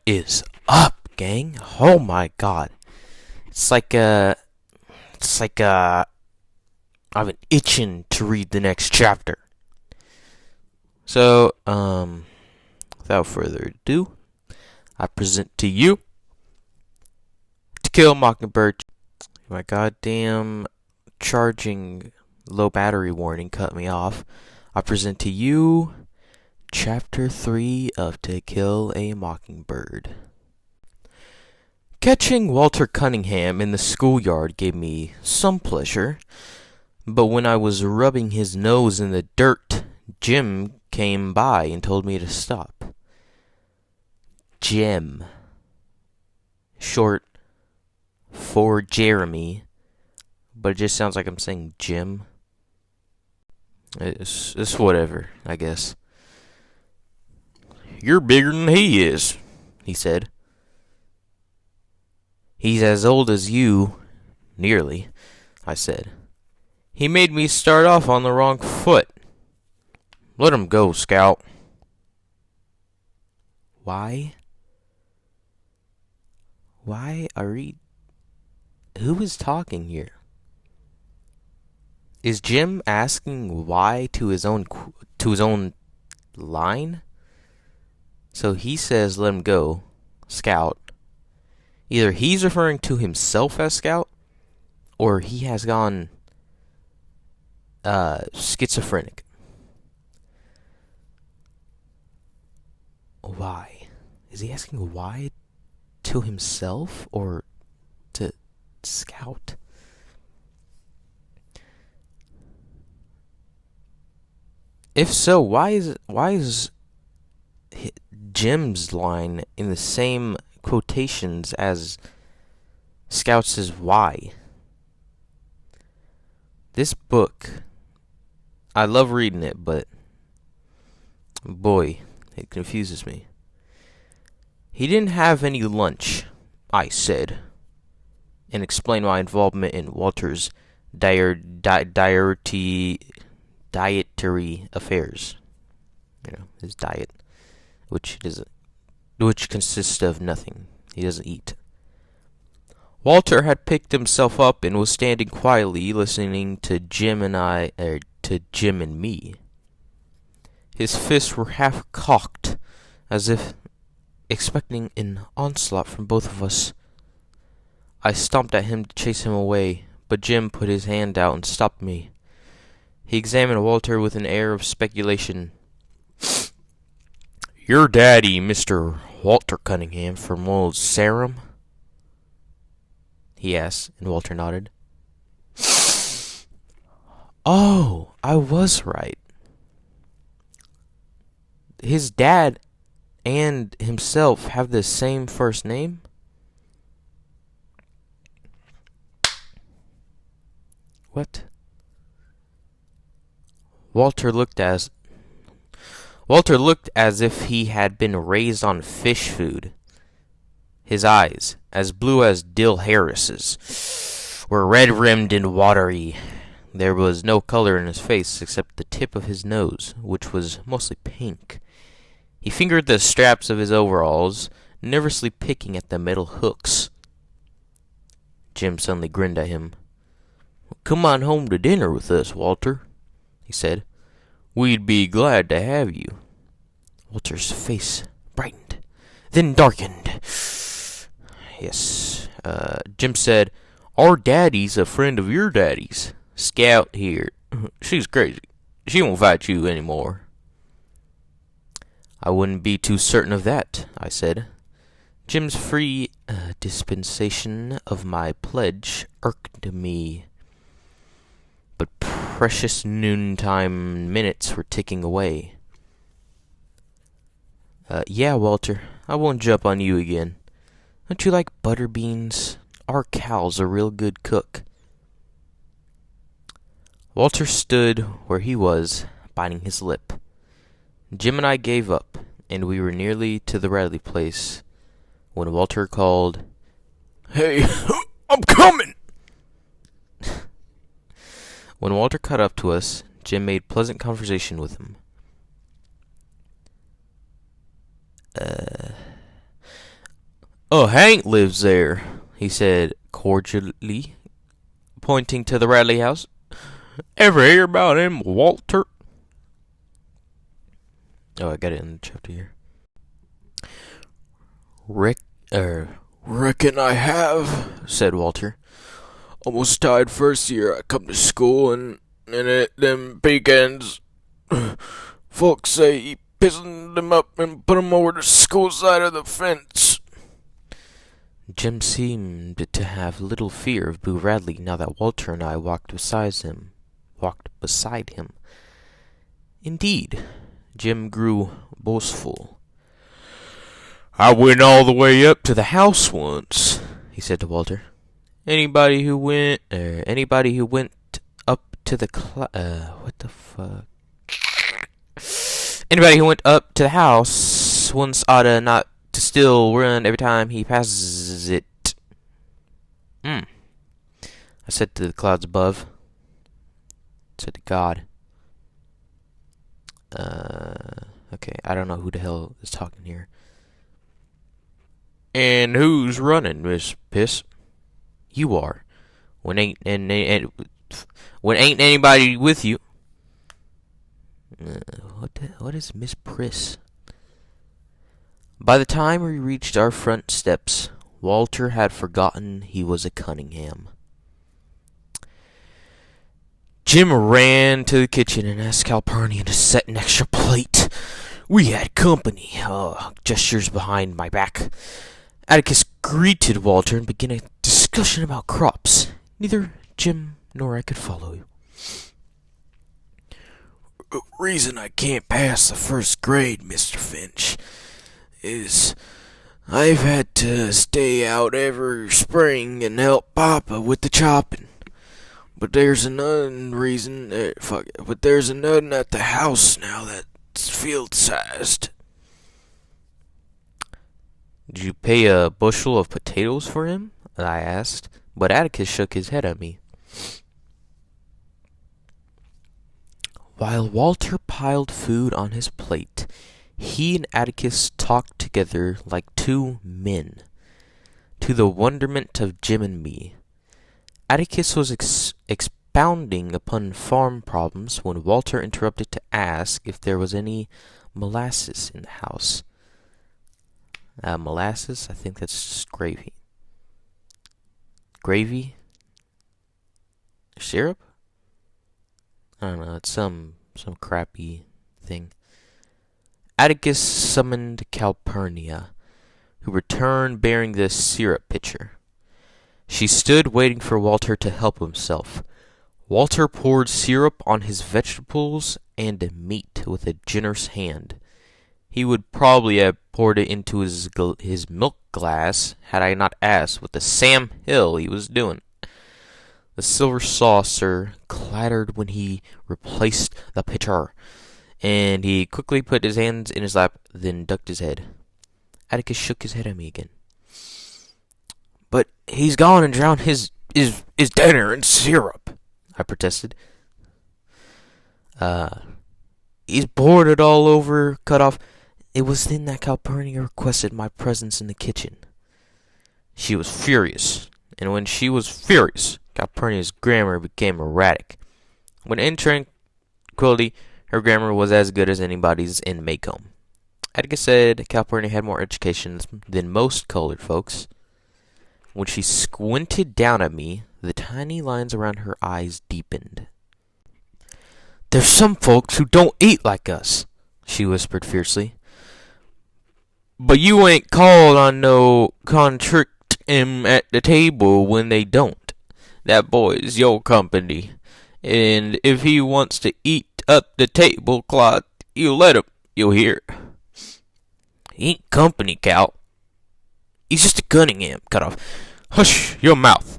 is up, gang? Oh my god. It's like I've been itching to read the next chapter. So, without further ado, I present to you To Kill Mockingbird. My goddamn charging low battery warning cut me off. I present to you Chapter 3 of To Kill a Mockingbird. Catching Walter Cunningham in the schoolyard gave me some pleasure, but when I was rubbing his nose in the dirt, Jim came by and told me to stop. Jim. Short for Jeremy, but it just sounds like I'm saying Jim. It's whatever, I guess. "You're bigger than he is," he said. "He's as old as you, nearly," I said. "He made me start off on the wrong foot. Let him go, Scout." Why are we... Who is talking here? Is Jim asking why to his own line? So he says, "Let him go, Scout." Either he's referring to himself as Scout, or he has gone schizophrenic. Why? Is he asking why to himself or to Scout? If so, why is Jim's line in the same quotations as Scout's why? This book, I love reading it, but boy, it confuses me. "He didn't have any lunch," I said, and explained my involvement in Walter's dietary affairs. His diet, which consists of nothing. He doesn't eat. Walter had picked himself up and was standing quietly listening to Jim and me. His fists were half cocked, as if expecting an onslaught from both of us. I stomped at him to chase him away, but Jim put his hand out and stopped me. He examined Walter with an air of speculation. "Your daddy, Mr. Walter Cunningham, from old Sarum?" he asked, and Walter nodded. Oh, I was right. His dad and himself have the same first name? What? Walter looked as if he had been raised on fish food. His eyes, as blue as Dill Harris's, were red-rimmed and watery. There was no color in his face except the tip of his nose, which was mostly pink. He fingered the straps of his overalls, nervously picking at the metal hooks. Jim suddenly grinned at him. "Come on home to dinner with us, Walter," he said. "We'd be glad to have you." Walter's face brightened, then darkened. Yes, Jim said, "Our daddy's a friend of your daddy's. Scout here. She's crazy. She won't fight you anymore." "I wouldn't be too certain of that," I said. Jim's free dispensation of my pledge irked me. But precious noontime minutes were ticking away. "Yeah, Walter, I won't jump on you again. Don't you like butter beans? Our Cal's a real good cook." Walter stood where he was, biting his lip. Jim and I gave up, and we were nearly to the Radley place when Walter called, "Hey, I'm coming!" When Walter caught up to us, Jim made pleasant conversation with him. Hank lives there, he said cordially, pointing to the Radley house. Ever hear about him, Walter? Oh, I got it in the chapter here. Reckon I have, said Walter. Almost died first year I come to school, and them pecans. Folks say he pissing them up and put them over the school side of the fence. Jim seemed to have little fear of Boo Radley now that Walter and I walked beside him. Indeed, Jim grew boastful. I went all the way up to the house once, he said to Walter. Anybody who went up to the what the fuck? Anybody who went up to the house once oughta not to still run every time he passes it. I said to the clouds above. Said to God. Okay, I don't know who the hell is talking here. And who's running, Miss Piss? You are. When ain't anybody with you. What is Miss Priss? By the time we reached our front steps, Walter had forgotten he was a Cunningham. Jim ran to the kitchen and asked Calpurnia to set an extra plate. We had company. Gestures behind my back. Atticus greeted Walter and began a discussion about crops. Neither Jim nor I could follow. Reason I can't pass the first grade, Mr. Finch, is I've had to stay out every spring and help Papa with the chopping. But there's another reason. But there's another at the house now that's field-sized. Did you pay a bushel of potatoes for him? I asked, but Atticus shook his head at me. While Walter piled food on his plate, he and Atticus talked together like two men, to the wonderment of Jim and me. Atticus was expounding upon farm problems when Walter interrupted to ask if there was any molasses in the house. Molasses? I think that's just gravy. Gravy? Syrup? I don't know, it's some crappy thing. Atticus summoned Calpurnia, who returned bearing the syrup pitcher. She stood waiting for Walter to help himself. Walter poured syrup on his vegetables and meat with a generous hand. He would probably have poured it into his milk glass had I not asked what the Sam Hill he was doing. The silver saucer clattered when he replaced the pitcher, and he quickly put his hands in his lap, then ducked his head. Atticus shook his head at me again. But he's gone and drowned his dinner in syrup, I protested. He's poured it all over, cut off. It was then that Calpurnia requested my presence in the kitchen. She was furious, and when she was furious, Calpurnia's grammar became erratic. When in tranquility, her grammar was as good as anybody's in Maycomb. Atticus said Calpurnia had more education than most colored folks. When she squinted down at me, the tiny lines around her eyes deepened. There's some folks who don't eat like us, she whispered fiercely. But you ain't called on no contrict 'em at the table when they don't. That boy's your company, and if he wants to eat up the tablecloth, you let him, you hear. He ain't company, Cal. He's just a Cunningham. Cut off. Hush your mouth.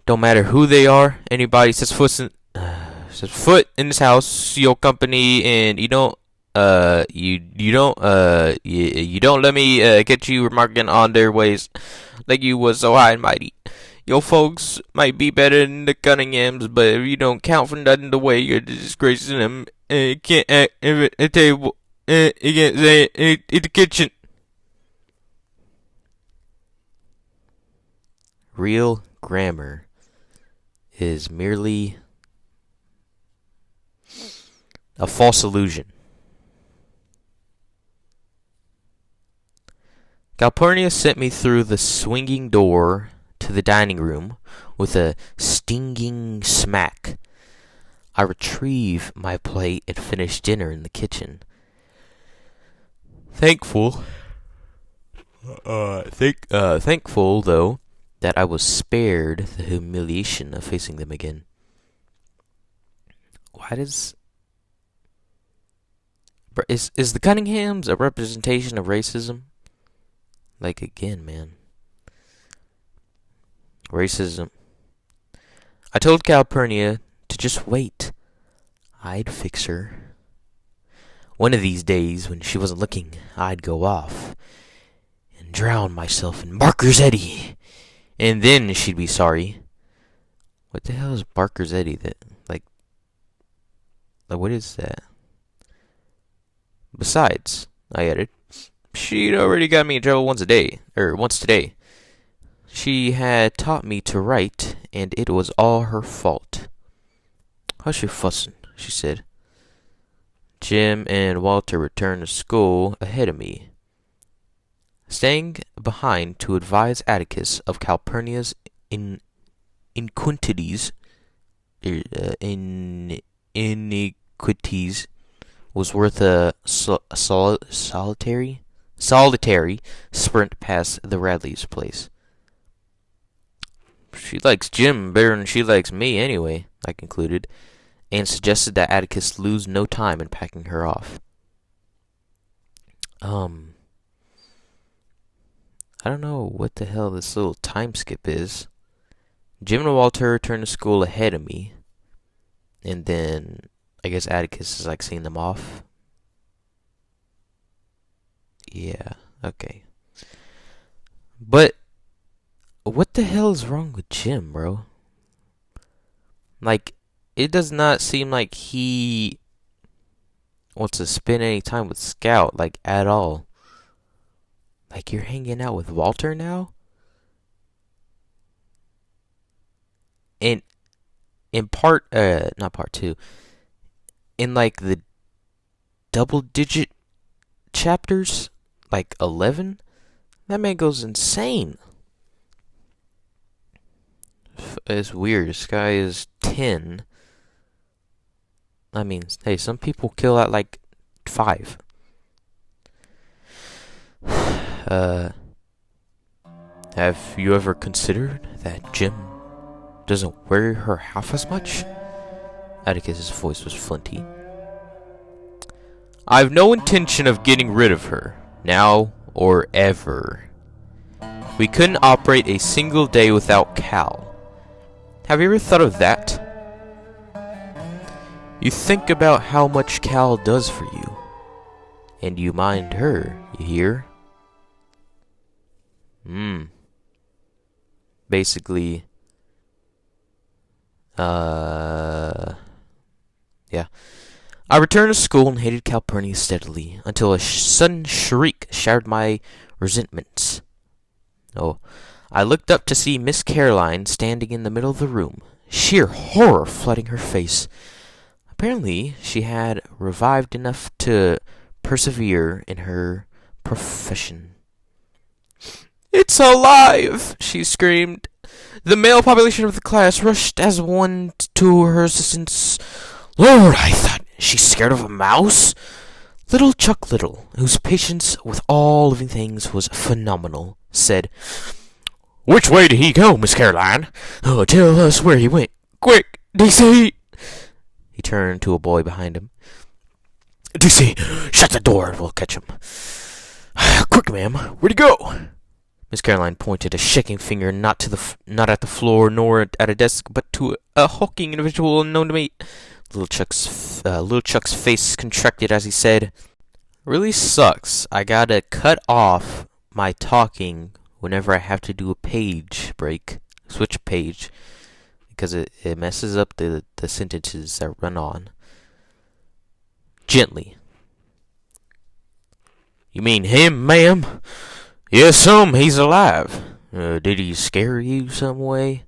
Don't matter who they are. Anybody says foot in this house, your company, and you don't let me get you remarking on their ways like you was so high and mighty. Your folks might be better than the Cunninghams, but if you don't count for nothing the way you're disgracing them, you can't act at the table, you can't say it in the kitchen. Real grammar is merely a false illusion. Calpurnia sent me through the swinging door to the dining room with a stinging smack. I retrieve my plate and finish dinner in the kitchen. Thankful, though, that I was spared the humiliation of facing them again. Is the Cunninghams a representation of racism? Like, again, man. Racism. I told Calpurnia to just wait. I'd fix her. One of these days, when she wasn't looking, I'd go off and drown myself in Barker's Eddy. And then she'd be sorry. What the hell is Barker's Eddy? Like, what is that? Besides, I added, she'd already got me in trouble once today. She had taught me to write, and it was all her fault. Hush your fussin', she said. Jim and Walter returned to school ahead of me, staying behind to advise Atticus of Calpurnia's iniquities was worth a solitary sprint past the Radleys' place. She likes Jim better than she likes me anyway, I concluded, and suggested that Atticus lose no time in packing her off. I don't know what the hell this little time skip is. Jim and Walter returned to school ahead of me, and then I guess Atticus is like seeing them off. Yeah, okay. But what the hell is wrong with Jim, bro? Like, it does not seem like he wants to spend any time with Scout, like, at all. Like, you're hanging out with Walter now? And in not part two, in, like, the double-digit chapters, like 11, that man goes insane. It's weird. This guy is 10. I mean, hey, some people kill at like 5. Have you ever considered that Jim doesn't worry her half as much? Atticus's voice was flinty. I've no intention of getting rid of her, now or ever. We couldn't operate a single day without Cal. Have you ever thought of that? You think about how much Cal does for you, and you mind her, you hear? Basically, yeah. I returned to school and hated Calpurnia steadily, until a sudden shriek shattered my resentments. Oh, I looked up to see Miss Caroline standing in the middle of the room, sheer horror flooding her face. Apparently, she had revived enough to persevere in her profession. It's alive! She screamed. The male population of the class rushed as one to her assistance. Lord, I thought she's scared of a mouse? Little Chuck Little, whose patience with all living things was phenomenal, said, Which way did he go, Miss Caroline? Oh, tell us where he went. Quick, DC! He turned to a boy behind him. DC, shut the door and we'll catch him. Quick, ma'am, where'd he go? Miss Caroline pointed a shaking finger not at the floor nor at a desk, but to a hulking individual unknown to me. Little Chuck's face contracted as he said, Really sucks. I gotta cut off my talking whenever I have to do a page break, switch page, because it messes up the sentences that run on. Gently. You mean him, ma'am? Yes, he's alive. Did he scare you some way?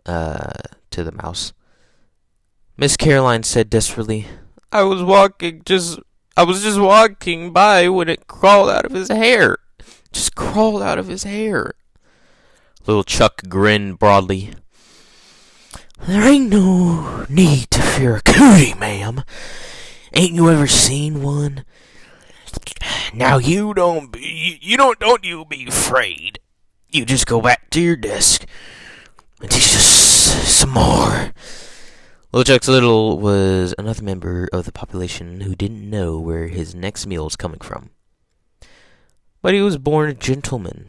To the mouse. Miss Caroline said desperately, I was just walking by when it crawled out of his hair. Just crawled out of his hair. Little Chuck grinned broadly. There ain't no need to fear a cootie, ma'am. Ain't you ever seen one? Now don't you be afraid. You just go back to your desk and teach us some more. Little Chuck Little was another member of the population who didn't know where his next meal was coming from. But he was born a gentleman.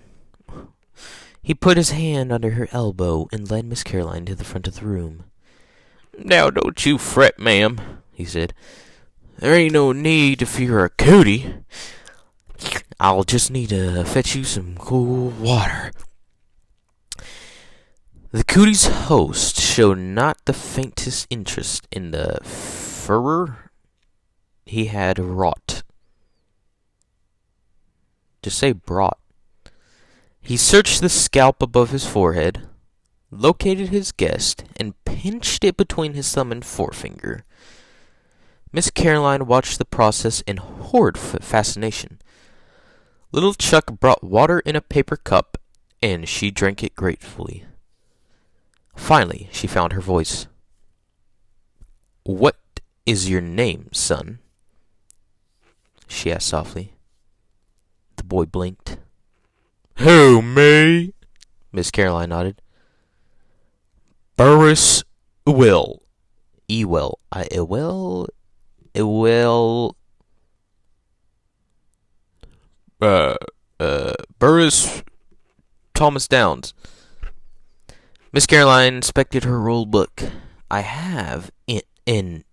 He put his hand under her elbow and led Miss Caroline to the front of the room. Now don't you fret, ma'am, he said. There ain't no need to fear a cootie. I'll just need to fetch you some cool water. The cootie's host showed not the faintest interest in the furor he had wrought. Just say brought. He searched the scalp above his forehead, located his guest, and pinched it between his thumb and forefinger. Miss Caroline watched the process in horrid fascination. Little Chuck brought water in a paper cup, and she drank it gratefully. Finally, she found her voice. What is your name, son? She asked softly. The boy blinked. Who, me? Miss Caroline nodded. Burris Will. Ewell. Burris Thomas Downs. Miss Caroline inspected her roll book. I have an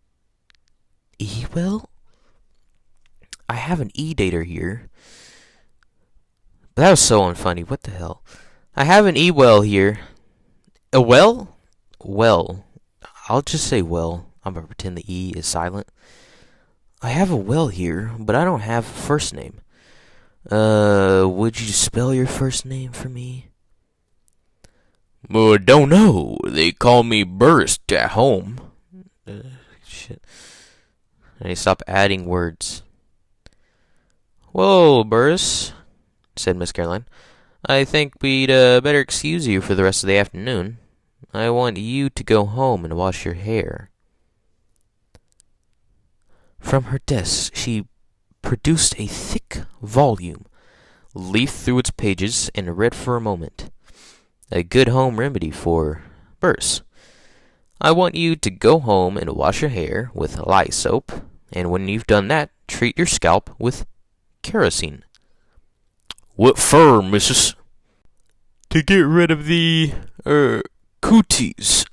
Ewell? I have an E-dater here. But that was so unfunny. What the hell? I have an E-well here. A well? Well. I'll just say well. I'm going to pretend the E is silent. I have a well here, but I don't have a first name. Would you spell your first name for me? Don't know. They call me Burris at home. Shit. And he stopped adding words. Whoa, Burris, said Miss Caroline. I think we'd better excuse you for the rest of the afternoon. I want you to go home and wash your hair. From her desk, she produced a thick volume, leafed through its pages, and read for a moment. A good home remedy for burrs. I want you to go home and wash your hair with lye soap, and when you've done that, treat your scalp with kerosene. What for, missus? To get rid of the, cooties.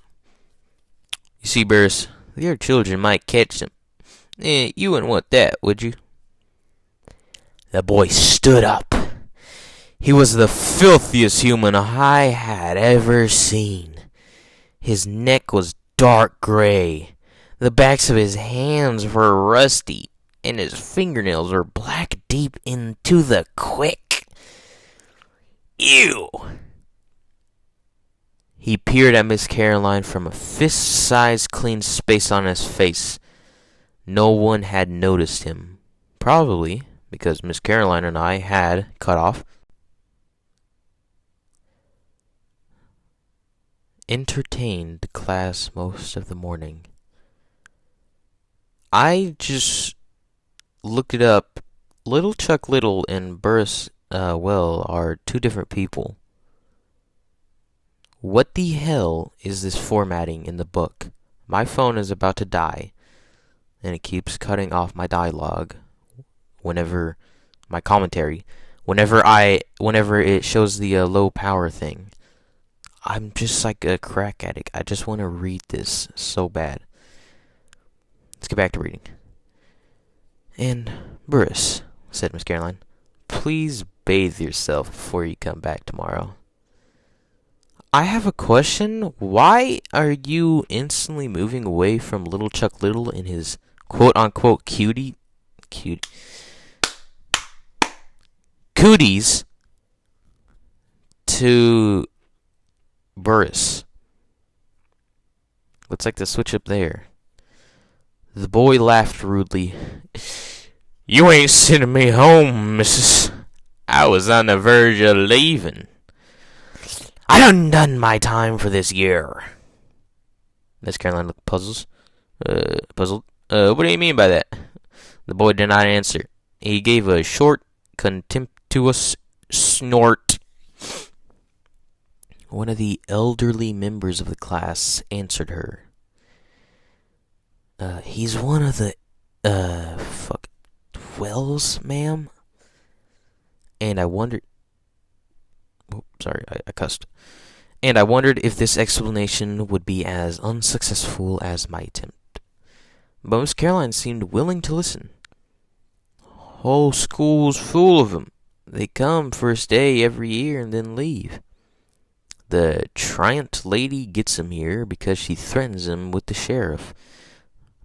You see, Burris, your children might catch them. You wouldn't want that, would you? The boy stood up. He was the filthiest human I had ever seen. His neck was dark gray. The backs of his hands were rusty, and his fingernails were black deep into the quick. Ew! He peered at Miss Caroline from a fist-sized clean space on his face. No one had noticed him. Probably because Miss Caroline and I had cut off. Entertained the class most of the morning. I just looked it up. Little Chuck Little and Burris Well are two different people. What the hell is this formatting in the book? My phone is about to die, and it keeps cutting off my dialogue whenever my commentary, whenever it shows the low power thing. I'm just like a crack addict. I just want to read this so bad. Let's get back to reading. And Burris, said Miss Caroline, please bathe yourself before you come back tomorrow. I have a question. Why are you instantly moving away from Little Chuck Little and his quote-unquote cooties? to Burris. Looks like the switch up there. The boy laughed rudely. You ain't sending me home, missus. I was on the verge of leaving. I done my time for this year. Miss Caroline looked puzzled. What do you mean by that? The boy did not answer. He gave a short, contemptuous snort. One of the elderly members of the class answered her. He's one of the, 12s, ma'am? And I wondered... Oh, sorry, I cussed. And I wondered if this explanation would be as unsuccessful as my attempt. But Miss Caroline seemed willing to listen. Whole school's full of 'em. They come first day every year and then leave. The Triant lady gets 'em here because she threatens 'em with the sheriff.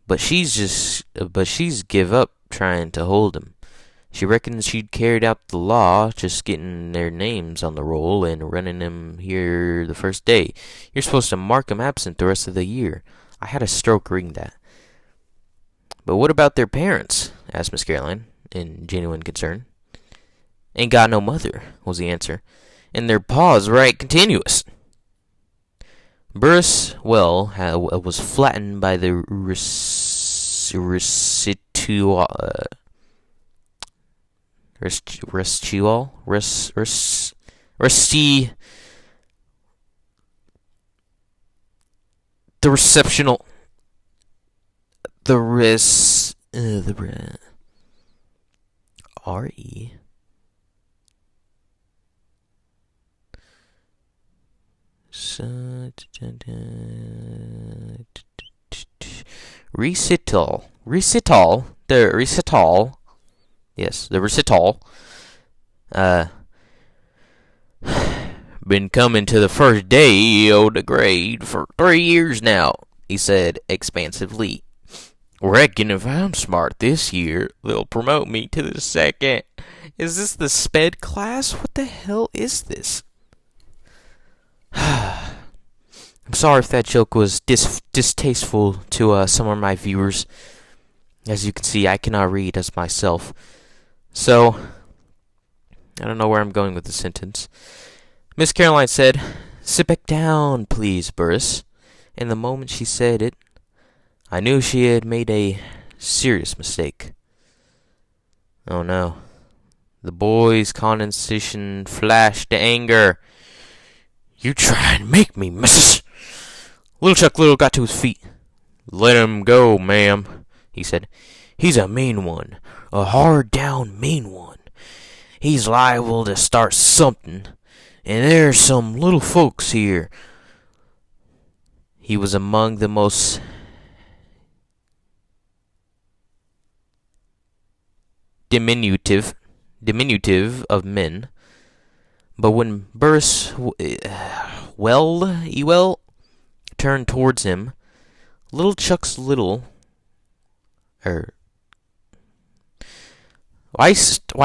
But she's give up trying to hold 'em. She reckons she'd carried out the law, just getting their names on the roll and running 'em here the first day. You're supposed to mark 'em absent the rest of the year. I had a stroke reading that. But what about their parents? Asked Miss Caroline, in genuine concern. Ain't got no mother, was the answer. And their pa's right continuous. Burris, was flattened by the recital. Been coming to the first day of the grade for 3 years now, he said expansively. Reckon if I'm smart this year, they'll promote me to the second. Is this the sped class? What the hell is this? I'm sorry if that joke was distasteful to some of my viewers. As you can see, I cannot read as myself. So, I don't know where I'm going with the sentence. Miss Caroline said, "Sit back down, please, Burris." And the moment she said it, I knew she had made a serious mistake. Oh no. The boy's condescension flashed to anger. You try and make me, missus. Little Chuck Little got to his feet. Let him go, ma'am, he said. He's a mean one. A hard-down mean one. He's liable to start something. And there's some little folks here. He was among the most diminutive of men. But when Burris turned towards him, Little Chuck's little... Why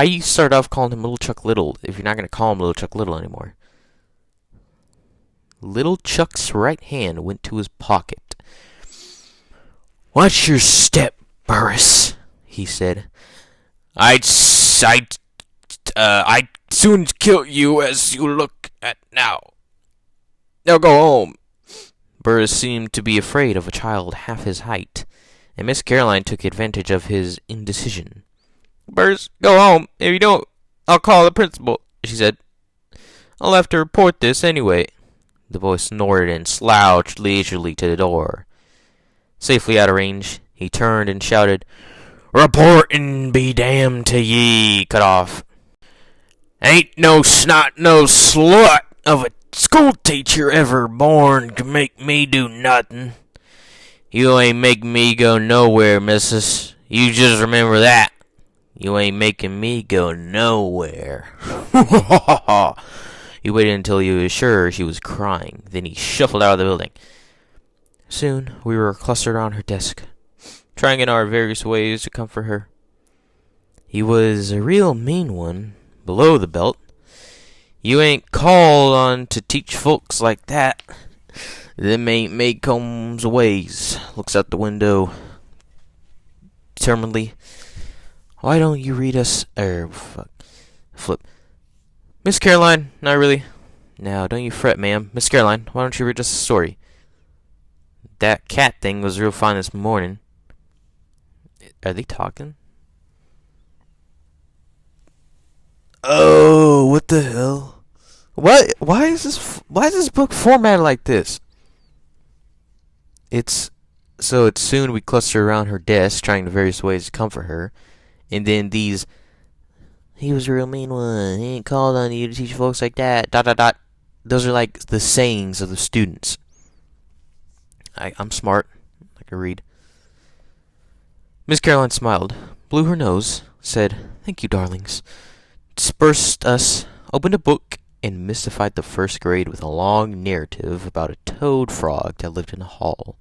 you start off calling him Little Chuck Little if you're not going to call him Little Chuck Little anymore? Little Chuck's right hand went to his pocket. Watch your step, Burris, he said. I'd soon kill you as you look at now. Now go home. Burris seemed to be afraid of a child half his height, and Miss Caroline took advantage of his indecision. Burris, go home. If you don't, I'll call the principal, she said. I'll have to report this anyway. The boy snorted and slouched leisurely to the door. Safely out of range, he turned and shouted, Reportin' be damned to ye, cut off. Ain't no snot, no slut of a school teacher ever born to make me do nothing. You ain't making me go nowhere, missus. You just remember that. You ain't making me go nowhere. He waited until he was sure she was crying. Then he shuffled out of the building. Soon, we were clustered around her desk, trying in our various ways to comfort her. He was a real mean one, below the belt. You ain't called on to teach folks like that. Them ain't Maycomb's ways. Looks out the window determinedly. Why don't you read us... Flip. Miss Caroline, not really. Now, don't you fret, ma'am. Miss Caroline, why don't you read us a story? That cat thing was real fine this morning. Are they talking? Oh, what the hell? What? Why is this book formatted like this? It's soon we cluster around her desk, trying the various ways to comfort her, and then these. He was a real mean one. He ain't called on you to teach folks like that. ... Those are like the sayings of the students. I'm smart. I can read. Miss Caroline smiled, blew her nose, said, "Thank you, darlings," dispersed us, opened a book, and mystified the first grade with a long narrative about a toad frog that lived in a hall.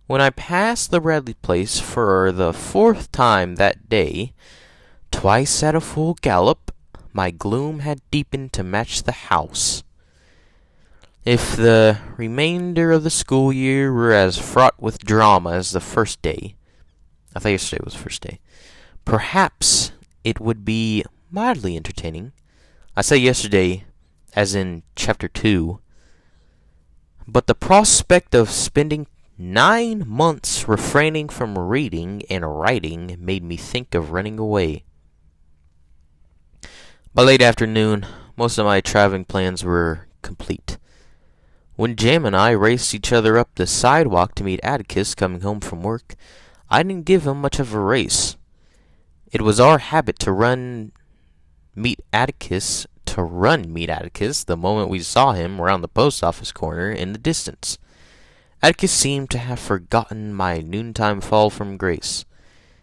When I passed the Bradley place for the 4th time that day, twice at a full gallop, my gloom had deepened to match the house. If the remainder of the school year were as fraught with drama as the first day, I thought yesterday was the first day, perhaps it would be mildly entertaining. I say yesterday, as in chapter 2, but the prospect of spending 9 months refraining from reading and writing made me think of running away. By late afternoon, most of my traveling plans were complete. When Jam and I raced each other up the sidewalk to meet Atticus coming home from work, I didn't give him much of a race. It was our habit to meet Atticus the moment we saw him around the post office corner in the distance. Atticus seemed to have forgotten my noontime fall from grace.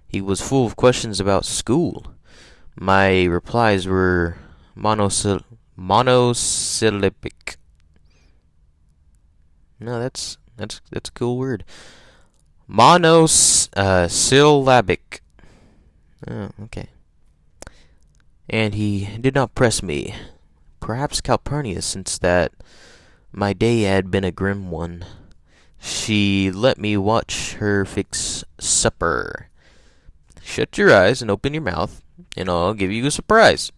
He was full of questions about school. My replies were monosyllabic. No, that's a cool word. Monosyllabic. Oh, okay. And he did not press me. Perhaps Calpurnia, since that my day had been a grim one. She let me watch her fix supper. Shut your eyes and open your mouth, and I'll give you a surprise.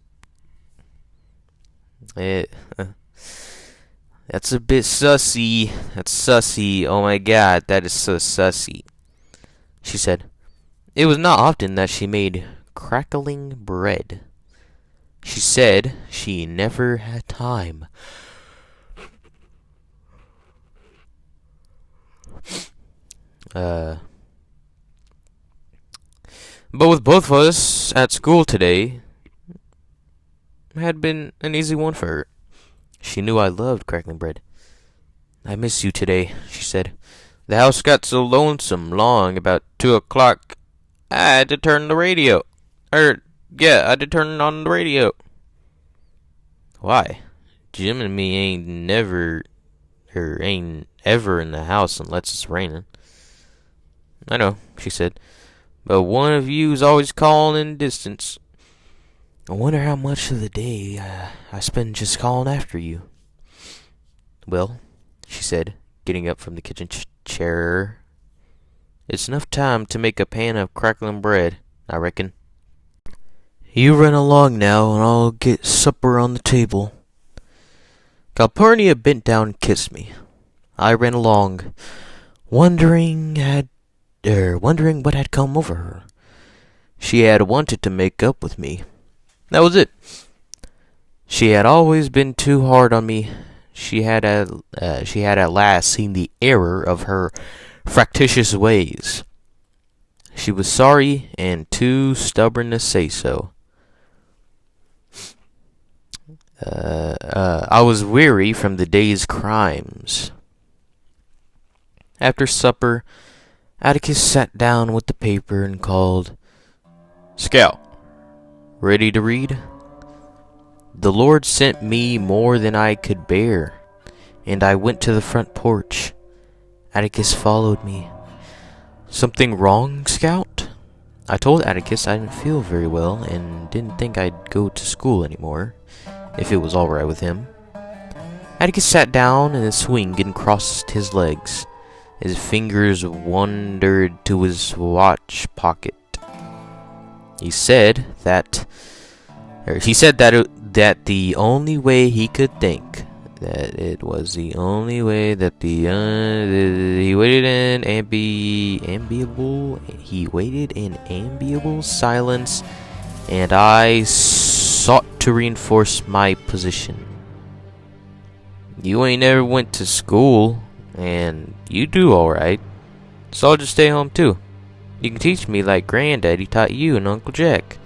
That's a bit sussy. That's sussy. Oh my god, that is so sussy, she said. It was not often that she made crackling bread. She said she never had time. But with both of us at school today, it had been an easy one for her. She knew I loved crackling bread. "I miss you today," she said. "The house got so lonesome long about 2 o'clock, I had to turn the radio. I had to turn on the radio." "Why? Jim and me ain't ever in the house unless it's raining." "I know," she said, "but one of you's always calling in distance. I wonder how much of the day I spend just calling after you." "Well," she said, getting up from the kitchen chair, "it's enough time to make a pan of crackling bread, I reckon. You run along now, and I'll get supper on the table." Calpurnia bent down and kissed me. I ran along, wondering what had come over her. She had wanted to make up with me. That was it. She had always been too hard on me. She had at last seen the error of her fractious ways. She was sorry and too stubborn to say so. I was weary from the day's crimes. After supper, Atticus sat down with the paper and called, "Scout, ready to read?" The Lord sent me more than I could bear, and I went to the front porch. Atticus followed me. "Something wrong, Scout?" I told Atticus I didn't feel very well and didn't think I'd go to school anymore. if it was all right with him. Atticus sat down in a swing and crossed his legs. His fingers wandered to his watch pocket. He said that the only way he could think, that it was the only way that he waited in ambiable silence, and I sought to reinforce my position. You ain't never went to school, and you do alright, so I'll just stay home too. You can teach me like Granddaddy taught you and Uncle Jack.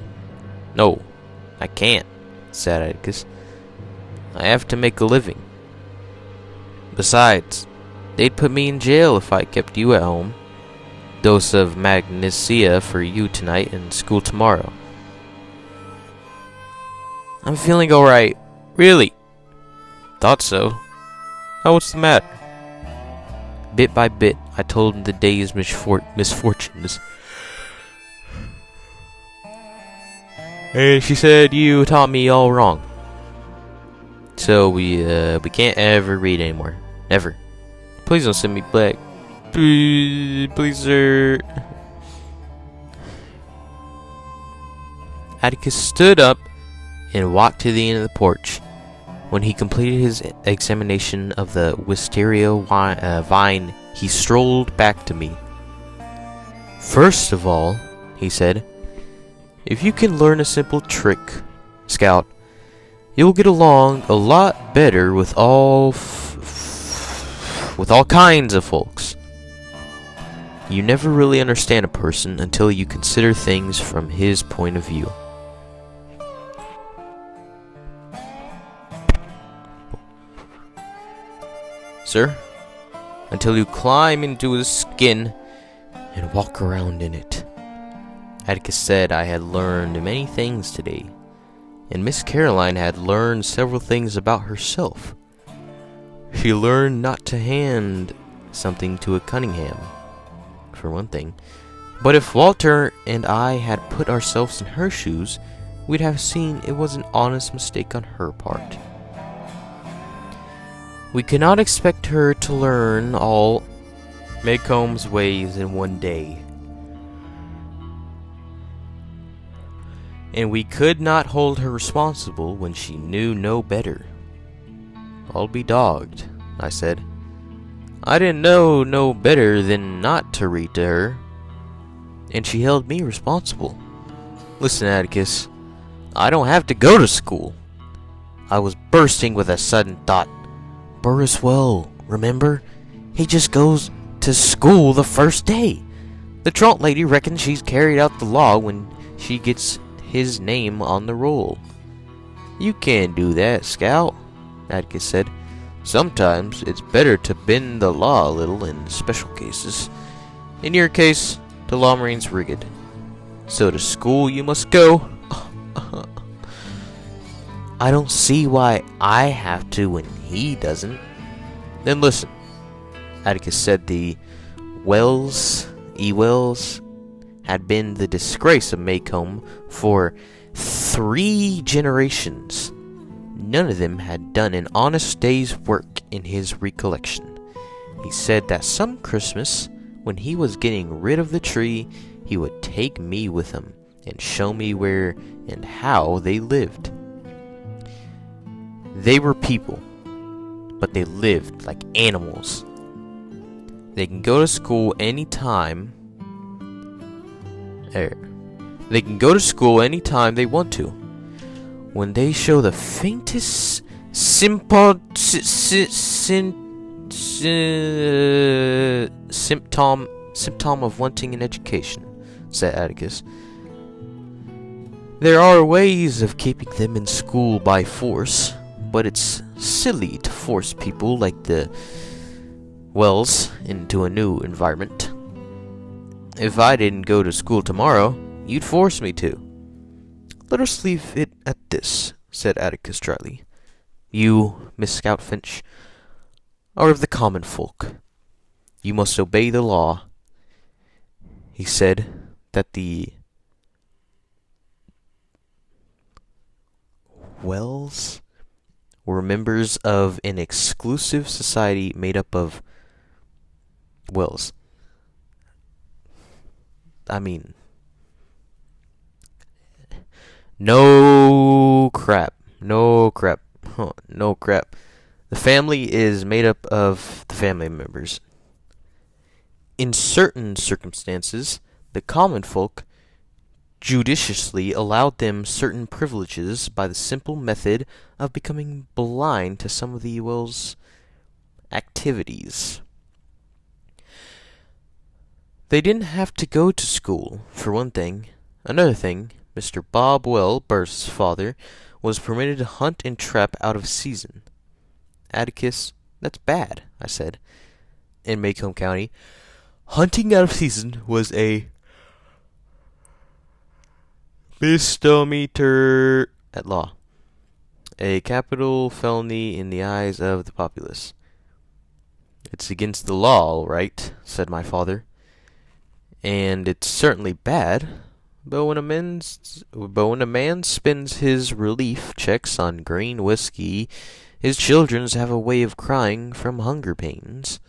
No, I can't, said Atticus. I have to make a living. Besides, they'd put me in jail if I kept you at home. Dose of magnesia for you tonight and school tomorrow. I'm feeling alright. Really? Thought so. Oh, what's the matter? Bit by bit, I told him the day's misfortunes. And she said, you taught me all wrong. So we can't ever read anymore. Never. Please don't send me back. Please, sir. Atticus stood up and walked to the end of the porch. When he completed his examination of the wisteria vine, he strolled back to me. First of all, he said, if you can learn a simple trick, Scout, you'll get along a lot better with all kinds of folks. You never really understand a person until you consider things from his point of view. Sir, until you climb into his skin and walk around in it. Atticus said I had learned many things today, and Miss Caroline had learned several things about herself. She learned not to hand something to a Cunningham, for one thing. But if Walter and I had put ourselves in her shoes, we'd have seen it was an honest mistake on her part. We could not expect her to learn all Maycomb's ways in one day. And we could not hold her responsible when she knew no better. I'll be dogged, I said. I didn't know no better than not to read to her, and she held me responsible. Listen, Atticus, I don't have to go to school. I was bursting with a sudden thought. Burris Well, remember? He just goes to school the first day. The trunk lady reckons she's carried out the law when she gets his name on the roll. You can't do that, Scout, Atticus said. Sometimes it's better to bend the law a little in special cases. In your case, the law remains rigged. So to school you must go. I don't see why I have to when he doesn't. Then listen, Atticus said the Wells had been the disgrace of Maycomb for 3 generations. None of them had done an honest day's work in his recollection. He said that some Christmas, when he was getting rid of the tree, he would take me with him and show me where and how they lived. They were people, but they lived like animals. They can go to school anytime. They can go to school anytime they want to. When they show the faintest symptom of wanting an education, said Atticus. There are ways of keeping them in school by force, but it's silly to force people like the Wells into a new environment. If I didn't go to school tomorrow, you'd force me to. Let us leave it at this, said Atticus dryly. You, Miss Scout Finch, are of the common folk. You must obey the law. He said that the Wells were members of an exclusive society made up of, Wells. I mean, no crap. No crap. Huh, no crap. The family is made up of the family members. In certain circumstances, the common folk judiciously allowed them certain privileges by the simple method of becoming blind to some of the Wells' activities. They didn't have to go to school, for one thing. Another thing, Mr. Bob Well, Burr's father, was permitted to hunt and trap out of season. Atticus, that's bad, I said. In Macomb County, hunting out of season was a misdemeanor at law, a capital felony in the eyes of the populace. It's against the law, all right, said my father, and it's certainly bad. But when a man spends his relief checks on green whiskey, his children's have a way of crying from hunger pains.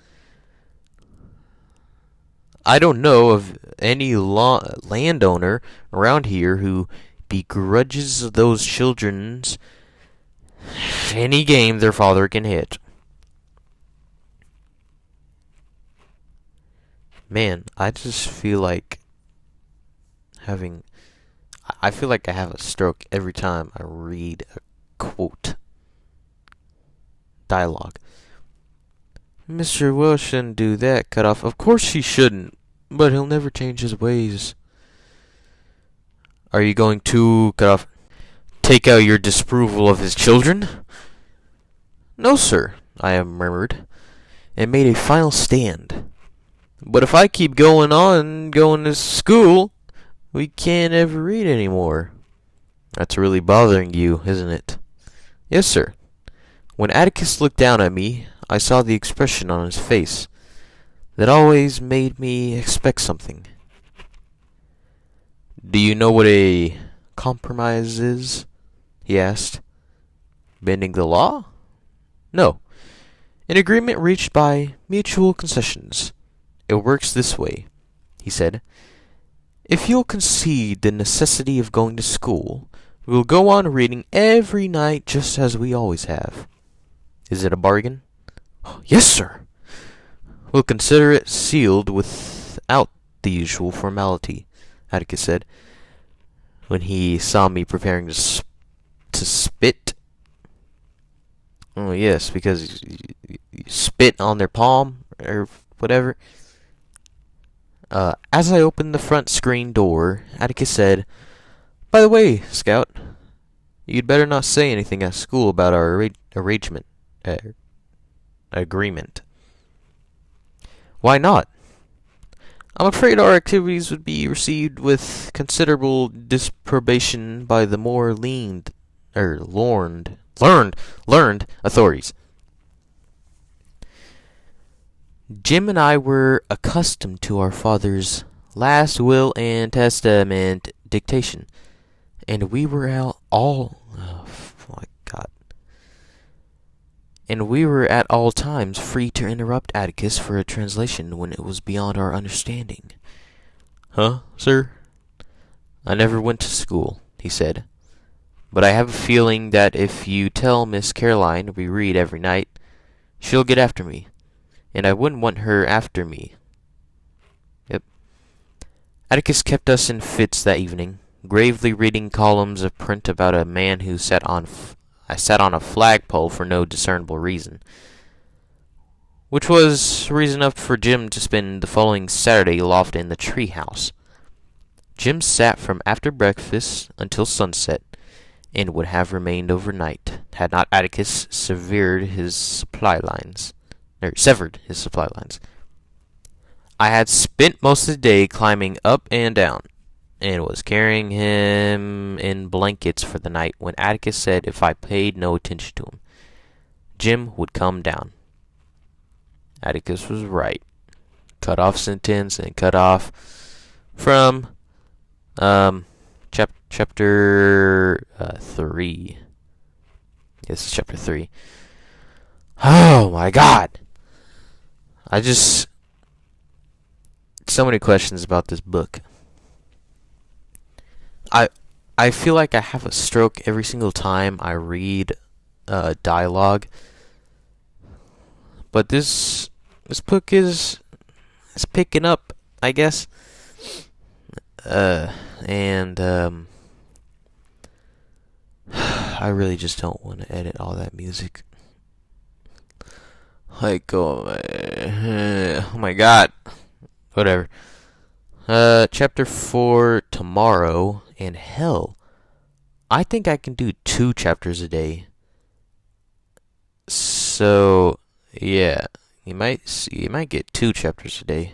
I don't know of any landowner around here who begrudges those children's any game their father can hit. Man, I just feel like I feel like I have a stroke every time I read a quote. Dialogue. Mr. Wells shouldn't do that, cut off. Of course he shouldn't, but he'll never change his ways. Are you going to, cut off, take out your disapproval of his children? No, sir, I murmured, and made a final stand. But if I keep going to school, we can't ever read anymore. That's really bothering you, isn't it? Yes, sir. When Atticus looked down at me, I saw the expression on his face that always made me expect something. Do you know what a compromise is? He asked. Bending the law? No. An agreement reached by mutual concessions. It works this way, he said. If you'll concede the necessity of going to school, we'll go on reading every night just as we always have. Is it a bargain? Yes, sir. We'll consider it sealed without the usual formality, Atticus said, when he saw me preparing to spit. Oh, yes, because you spit on their palm, or whatever. As I opened the front screen door, Atticus said, By the way, Scout, you'd better not say anything at school about our agreement. Why not? I'm afraid our activities would be received with considerable disapprobation by the more learned authorities. Jim and I were accustomed to our father's last will and testament dictation, and we were at all times free to interrupt Atticus for a translation when it was beyond our understanding. Huh, sir? I never went to school, he said, but I have a feeling that if you tell Miss Caroline we read every night, she'll get after me, and I wouldn't want her after me. Yep. Atticus kept us in fits that evening, gravely reading columns of print about a man who sat on a flagpole for no discernible reason, which was reason enough for Jim to spend the following Saturday aloft in the tree house. Jim sat from after breakfast until sunset, and would have remained overnight, had not Atticus severed his supply lines. I had spent most of the day climbing up and down, and was carrying him in blankets for the night when Atticus said if I paid no attention to him, Jim would come down. Atticus was right. Cut off sentence and cut off from chapter 3. This is chapter 3. Oh my god! So many questions about this book. I feel like I have a stroke every single time I read dialogue. But this book is picking up, I guess. And I really just don't want to edit all that music. Like, oh my god. Whatever. Chapter 4 tomorrow, and hell, I think I can do 2 chapters a day. So, yeah, you might get 2 chapters a day.